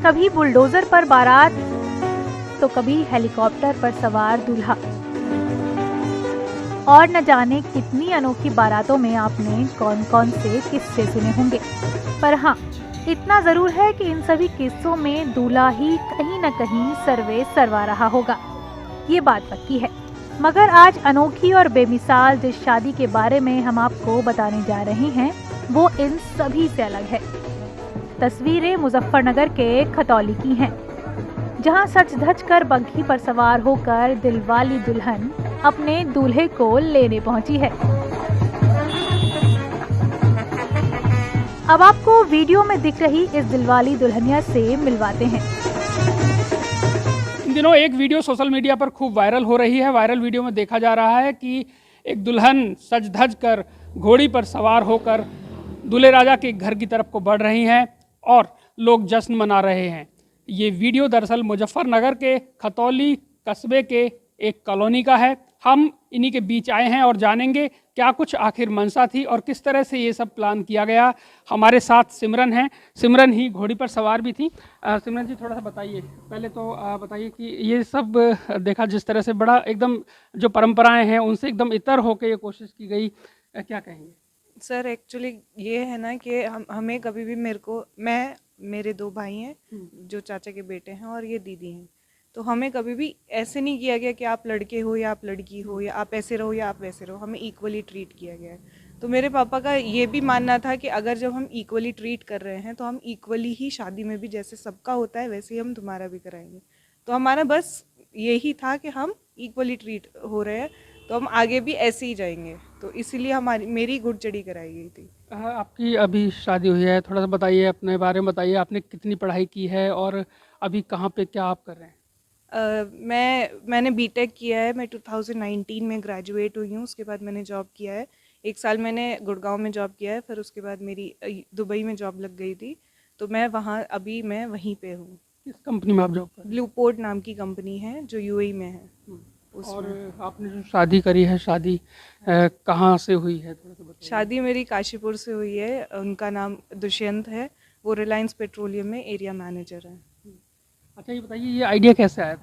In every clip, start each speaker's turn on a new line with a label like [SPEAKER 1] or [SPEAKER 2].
[SPEAKER 1] कभी बुलडोजर पर बारात तो कभी हेलीकॉप्टर पर सवार दूल्हा। और न जाने कितनी अनोखी बारातों में आपने कौन कौन से किस्से सुने होंगे। पर हाँ, इतना जरूर है कि इन सभी किस्सों में दूल्हा ही कहीं न कहीं सर्वे सर्वा रहा होगा, ये बात पक्की है। मगर आज अनोखी और बेमिसाल जिस शादी के बारे में हम आपको बताने जा रहे हैं वो इन सभी से अलग है। तस्वीरें मुजफ्फरनगर के खतौली की हैं, जहां सच धज कर बग्घी पर सवार होकर दिलवाली दुल्हन अपने दूल्हे को लेने पहुंची है। अब आपको वीडियो में दिख रही इस दिलवाली दुल्हनिया से मिलवाते हैं।
[SPEAKER 2] इन दिनों एक वीडियो सोशल मीडिया पर खूब वायरल हो रही है। वायरल वीडियो में देखा जा रहा है कि एक दुल्हन सज धज कर घोड़ी पर सवार होकर दूल्हे राजा के घर की तरफ को बढ़ रही हैं और लोग जश्न मना रहे हैं। ये वीडियो दरअसल मुजफ्फरनगर के खतौली कस्बे के एक कॉलोनी का है। हम इन्हीं के बीच आए हैं और जानेंगे क्या कुछ आखिर मंशा थी और किस तरह से ये सब प्लान किया गया। हमारे साथ सिमरन हैं, सिमरन ही घोड़ी पर सवार भी थी। सिमरन जी, थोड़ा सा बताइए, पहले तो बताइए कि ये सब देखा जिस तरह से बड़ा एकदम जो परंपराएं हैं उनसे एकदम इतर होकर ये कोशिश की गई, क्या कहेंगे?
[SPEAKER 3] सर एक्चुअली ये है ना कि हमें कभी भी मेरे 2 भाई हैं जो चाचा के बेटे हैं और ये दीदी हैं, तो हमें कभी भी ऐसे नहीं किया गया कि आप लड़के हो या आप लड़की हो या आप ऐसे रहो या आप वैसे रहो। हमें इक्वली ट्रीट किया गया है। तो मेरे पापा का ये भी मानना था कि अगर जब हम इक्वली ट्रीट कर रहे हैं तो हम इक्वली ही शादी में भी जैसे सबका होता है वैसे ही हम तुम्हारा भी कराएंगे। तो हमारा बस यही था कि हम इक्वली ट्रीट हो रहे हैं तो हम आगे भी ऐसे ही जाएंगे। तो इसीलिए मेरी घुड़चढ़ी कराई गई थी।
[SPEAKER 2] आपकी अभी शादी हुई है, थोड़ा सा बताइए, अपने बारे में बताइए। आपने कितनी पढ़ाई की है और अभी कहाँ पे क्या आप कर रहे हैं?
[SPEAKER 3] मैंने बीटेक किया है। मैं 2019 में ग्रेजुएट हुई हूँ। उसके बाद मैंने जॉब किया है। 1 साल मैंने गुड़गांव में जॉब किया है। फिर उसके बाद मेरी दुबई में जॉब लग गई थी, तो मैं वहीं पे हूँ।
[SPEAKER 2] किस कंपनी में आप जॉब कर रहे हैं?
[SPEAKER 3] ब्लूपोर्ट नाम की कंपनी है जो यूएई में है।
[SPEAKER 2] और आपने जो शादी करी है, शादी कहाँ से हुई है, थोड़ा सा बताइए।
[SPEAKER 3] शादी मेरी काशीपुर से हुई है। उनका नाम दुष्यंत है। वो रिलायंस पेट्रोलियम में एरिया मैनेजर है।
[SPEAKER 2] अच्छा, ये बताइए, ये आइडिया कैसे आया था?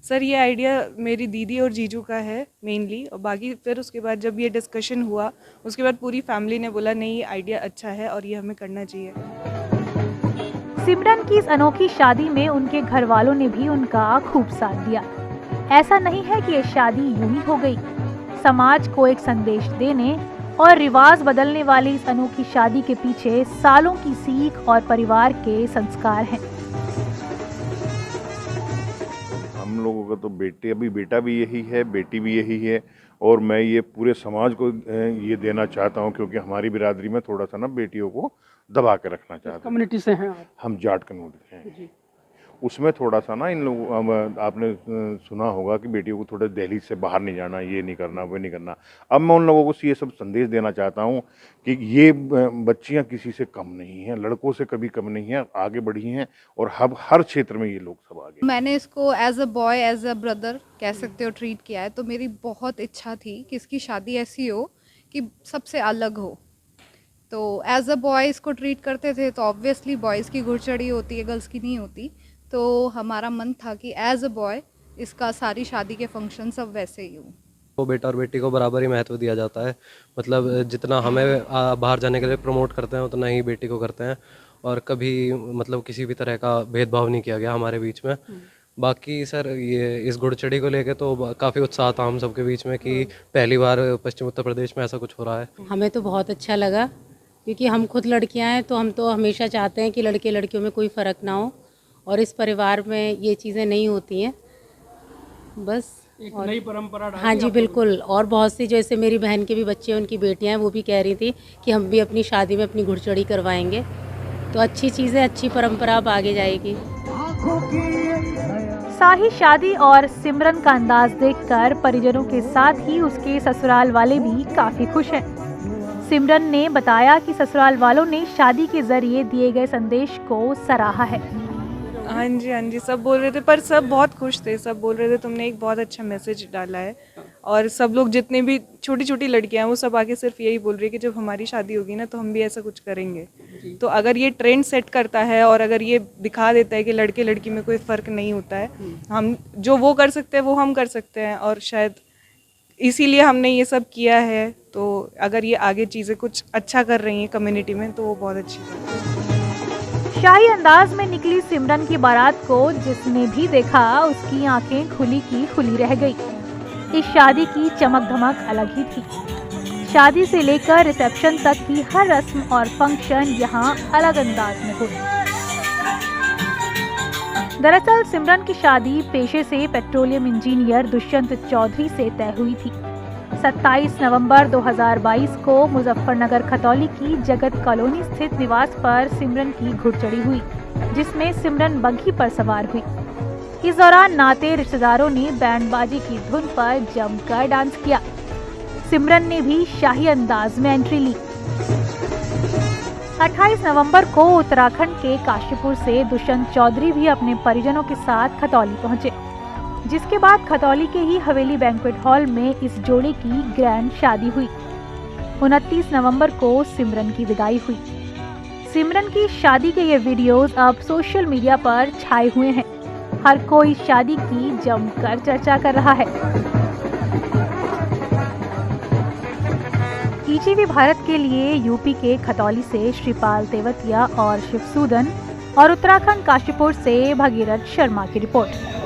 [SPEAKER 3] सर ये आइडिया मेरी दीदी और जीजू का है मेनली, और बाकी फिर उसके बाद जब ये डिस्कशन हुआ उसके बाद पूरी फैमिली ने बोला नहीं, ये आइडिया अच्छा है और ये हमें करना चाहिए।
[SPEAKER 1] सिमरन की इस अनोखी शादी में उनके घर वालों ने भी उनका खूब साथ दिया। ऐसा नहीं है कि ये शादी यूं ही हो गई। समाज को एक संदेश देने और रिवाज बदलने वाली इस अनोखी शादी के पीछे सालों की सीख और परिवार के संस्कार हैं।
[SPEAKER 4] हम लोगों का तो बेटा भी यही है, बेटी भी यही है, और मैं ये पूरे समाज को ये देना चाहता हूँ, क्योंकि हमारी बिरादरी में थोड़ा सा ना बेटियों को दबा के रखना चाहते हैं।
[SPEAKER 2] कम्युनिटी से हैं आप?
[SPEAKER 4] हम जाट कम्युनिटी हैं
[SPEAKER 2] जी।
[SPEAKER 4] उसमें थोड़ा सा ना इन लोगों, आपने सुना होगा कि बेटियों को थोड़ा दहलीज से बाहर नहीं जाना, ये नहीं करना, वो नहीं करना। अब मैं उन लोगों को ये सब संदेश देना चाहता हूँ कि ये बच्चियाँ किसी से कम नहीं हैं, लड़कों से कभी कम नहीं हैं, आगे बढ़ी हैं और हर क्षेत्र में ये लोग सब आगे।
[SPEAKER 5] मैंने इसको as a boy, as a brother कह सकते हो ट्रीट किया है। तो मेरी बहुत इच्छा थी कि इसकी शादी ऐसी हो कि सबसे अलग हो। तो एज अ बॉय इसको ट्रीट करते थे, तो ऑब्वियसली बॉयज़ की घुड़चढ़ी होती है, गर्ल्स की नहीं होती। तो हमारा मन था कि एज अ बॉय इसका सारी शादी के फंक्शन सब वैसे ही हो।
[SPEAKER 6] तो बेटा और बेटी को बराबर ही महत्व दिया जाता है। मतलब जितना हमें बाहर जाने के लिए प्रमोट करते हैं उतना ही बेटी को करते हैं, और कभी मतलब किसी भी तरह का भेदभाव नहीं किया गया हमारे बीच में। बाकी सर, ये इस घुड़चढ़ी को लेके तो काफ़ी उत्साह था हम सबके बीच में कि पहली बार पश्चिम उत्तर प्रदेश में ऐसा कुछ हो रहा है।
[SPEAKER 7] हमें तो बहुत अच्छा लगा, क्योंकि हम खुद लड़कियां हैं, तो हम तो हमेशा चाहते हैं कि लड़के लड़कियों में कोई फ़र्क ना हो, और इस परिवार में ये चीज़ें नहीं होती हैं। बस
[SPEAKER 2] एक नई परंपरा डाली।
[SPEAKER 7] हाँ जी, बिल्कुल। और बहुत सी, जैसे मेरी बहन के भी बच्चे, उनकी बेटियां हैं, वो भी कह रही थी कि हम भी अपनी शादी में अपनी घुड़चढ़ी करवाएंगे। तो अच्छी चीज़ें, अच्छी परंपरा अब आगे जाएगी।
[SPEAKER 1] शाही शादी और सिमरन का अंदाज देखकर परिजनों के साथ ही उसके ससुराल वाले भी काफी खुश हैं। सिमरन ने बताया कि ससुराल वालों ने शादी के जरिए दिए गए संदेश को सराहा है।
[SPEAKER 3] हाँ जी, सब बोल रहे थे, पर सब बहुत खुश थे। सब बोल रहे थे तुमने एक बहुत अच्छा मैसेज डाला है। और सब लोग, जितने भी छोटी छोटी लड़कियां हैं, वो सब आके सिर्फ यही बोल रही है कि जब हमारी शादी होगी ना तो हम भी ऐसा कुछ करेंगे। तो अगर ये ट्रेंड सेट करता है और अगर ये दिखा देता है कि लड़के लड़की में कोई फ़र्क नहीं होता है, हम जो वो कर सकते हैं वो हम कर सकते हैं, और शायद इसीलिए हमने ये सब किया है। तो अगर ये आगे चीज़ें कुछ अच्छा कर रही हैं कम्युनिटी में तो वो बहुत अच्छी बात है।
[SPEAKER 1] शाही अंदाज में निकली सिमरन की बारात को जिसने भी देखा उसकी आंखें खुली की खुली रह गई। इस शादी की चमक धमक अलग ही थी। शादी से लेकर रिसेप्शन तक की हर रस्म और फंक्शन यहाँ अलग अंदाज में हुई। दरअसल सिमरन की शादी पेशे से पेट्रोलियम इंजीनियर दुष्यंत चौधरी से तय हुई थी। 27 नवंबर 2022 को मुजफ्फरनगर खतौली की जगत कॉलोनी स्थित निवास पर सिमरन की घुड़चढ़ी हुई, जिसमें सिमरन बग्घी पर सवार हुई। इस दौरान नाते रिश्तेदारों ने बैंड बाजी की धुन पर जमकर डांस किया। सिमरन ने भी शाही अंदाज में एंट्री ली। 28 नवंबर को उत्तराखंड के काशीपुर से दुष्यंत चौधरी भी अपने परिजनों के साथ खतौली पहुंचे, जिसके बाद खतौली के ही हवेली बैंक्वेट हॉल में इस जोड़े की ग्रैंड शादी हुई। 29 नवंबर को सिमरन की विदाई हुई। सिमरन की शादी के ये वीडियोस अब सोशल मीडिया पर छाए हुए हैं। हर कोई शादी की जमकर चर्चा कर रहा है। ईटीवी भारत के लिए यूपी के खतौली से श्रीपाल तेवतिया और शिवसूदन और उत्तराखंड काशीपुर से भगीरथ शर्मा की रिपोर्ट।